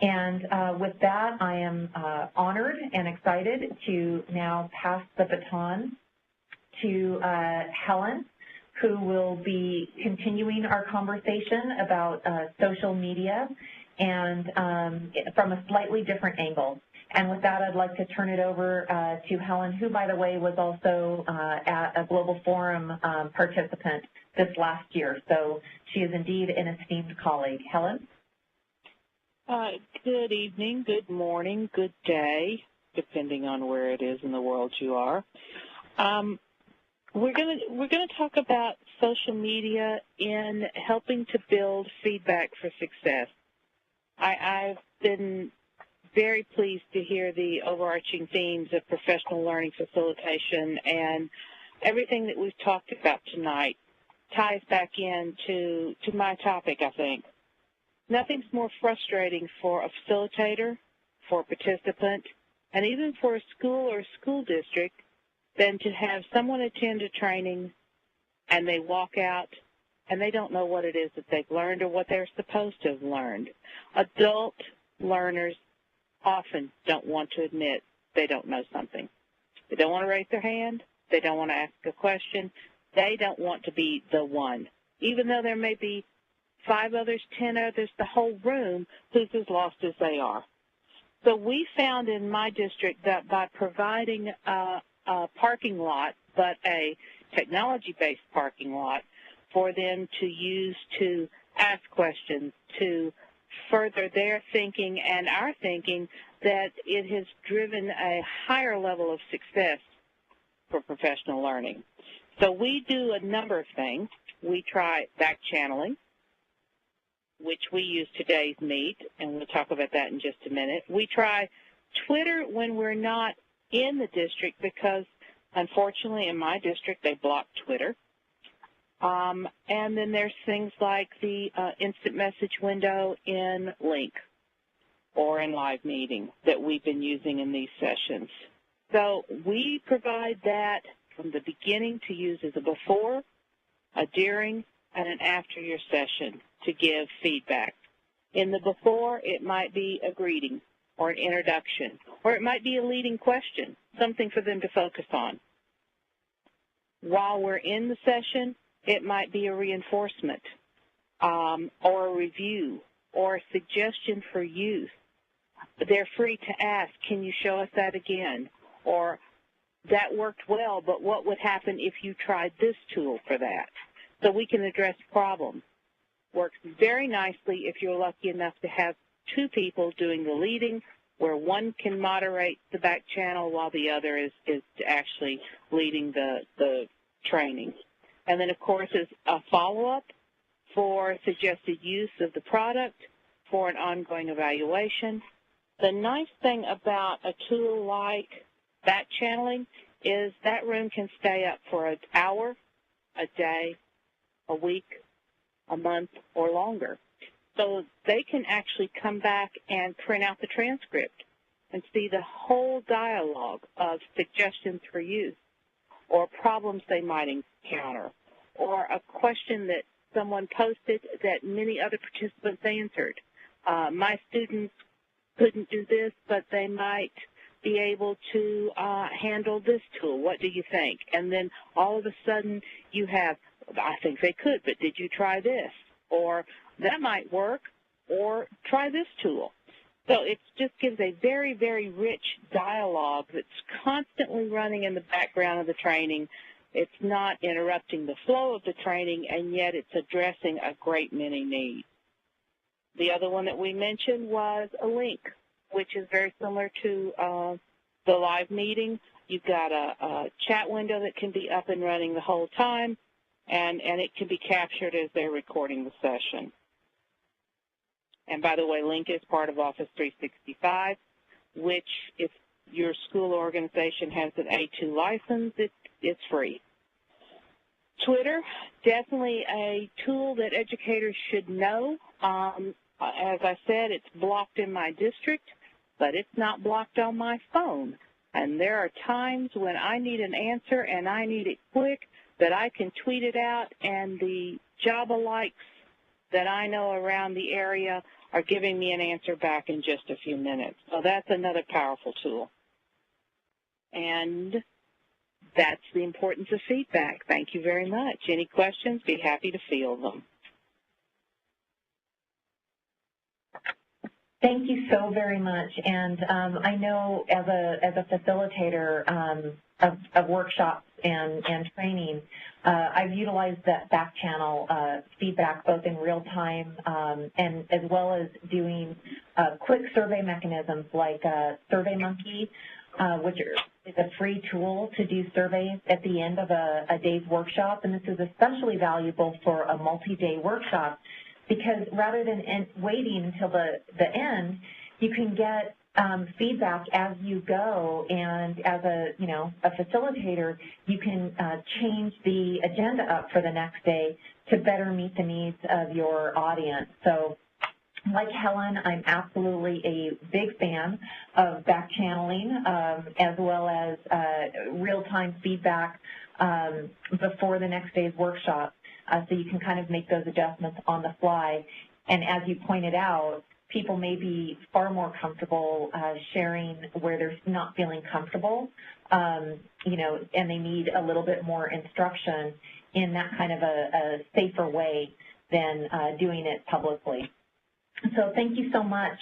And with that, I am honored and excited to now pass the baton to Helen, who will be continuing our conversation about social media and from a slightly different angle. And with that, I'd like to turn it over to Helen, who, by the way, was also at a Global Forum participant this last year. So she is indeed an esteemed colleague. Helen? Good evening, good morning, good day, depending on where it is in the world you are. We're going to talk about social media in helping to build feedback for success. I've been very pleased to hear the overarching themes of professional learning facilitation, and everything that we've talked about tonight ties back into my topic, I think. Nothing's more frustrating for a facilitator, for a participant, and even for a school or a school district than to have someone attend a training and they walk out and they don't know what it is that they've learned or what they're supposed to have learned. Adult learners often don't want to admit they don't know something. They don't want to raise their hand. They don't want to ask a question. They don't want to be the one, even though there may be 5 others, 10 others, the whole room who's as lost as they are. So we found in my district that by providing a parking lot, but a technology-based parking lot for them to use to ask questions, to further their thinking and our thinking, that it has driven a higher level of success for professional learning. So we do a number of things. We try back channeling, which we use today's Meet, and we'll talk about that in just a minute. We try Twitter when we're not in the district because, unfortunately, in my district, they block Twitter. And then there's things like the instant message window in Link or in Live Meeting that we've been using in these sessions. So we provide that from the beginning to use as a before, a during, and an after your session to give feedback. In the before, it might be a greeting or an introduction, or it might be a leading question, something for them to focus on. While we're in the session, it might be a reinforcement or a review or a suggestion for use. They're free to ask, can you show us that again? Or that worked well, but what would happen if you tried this tool for that? So we can address problems. Works very nicely if you're lucky enough to have 2 people doing the leading, where one can moderate the back channel while the other is actually leading the training. And then, of course, is a follow-up for suggested use of the product, for an ongoing evaluation. The nice thing about a tool like back channeling is that room can stay up for an hour, a day, a week, a month, or longer. So they can actually come back and print out the transcript and see the whole dialogue of suggestions for use or problems they might encounter or a question that someone posted that many other participants answered. My students couldn't do this, but they might be able to handle this tool. What do you think? And then all of a sudden you have, I think they could, but did you try this? Or that might work, or try this tool. So it just gives a very, very rich dialogue that's constantly running in the background of the training. It's not interrupting the flow of the training, and yet it's addressing a great many needs. The other one that we mentioned was a link, which is very similar to the live meeting. You've got a chat window that can be up and running the whole time, and it can be captured as they're recording the session. And by the way, Link is part of Office 365, which if your school organization has an A2 license, it's free. Twitter, definitely a tool that educators should know. As I said, it's blocked in my district, but it's not blocked on my phone. And there are times when I need an answer and I need it quick that I can tweet it out, and the Java likes that I know around the area are giving me an answer back in just a few minutes. So that's another powerful tool. And that's the importance of feedback. Thank you very much. Any questions? Be happy to field them. Thank you so very much. And I know as a facilitator of workshops and training, I've utilized that back channel feedback both in real time and as well as doing quick survey mechanisms like SurveyMonkey, which is a free tool to do surveys at the end of a day's workshop. And this is especially valuable for a multi-day workshop, because rather than waiting until the end, you can get feedback as you go, and as a facilitator, you can change the agenda up for the next day to better meet the needs of your audience. So, like Helen, I'm absolutely a big fan of back channeling as well as real-time feedback before the next day's workshop. So you can kind of make those adjustments on the fly. And as you pointed out, people may be far more comfortable sharing where they're not feeling comfortable, and they need a little bit more instruction in that kind of a safer way than doing it publicly. So thank you so much.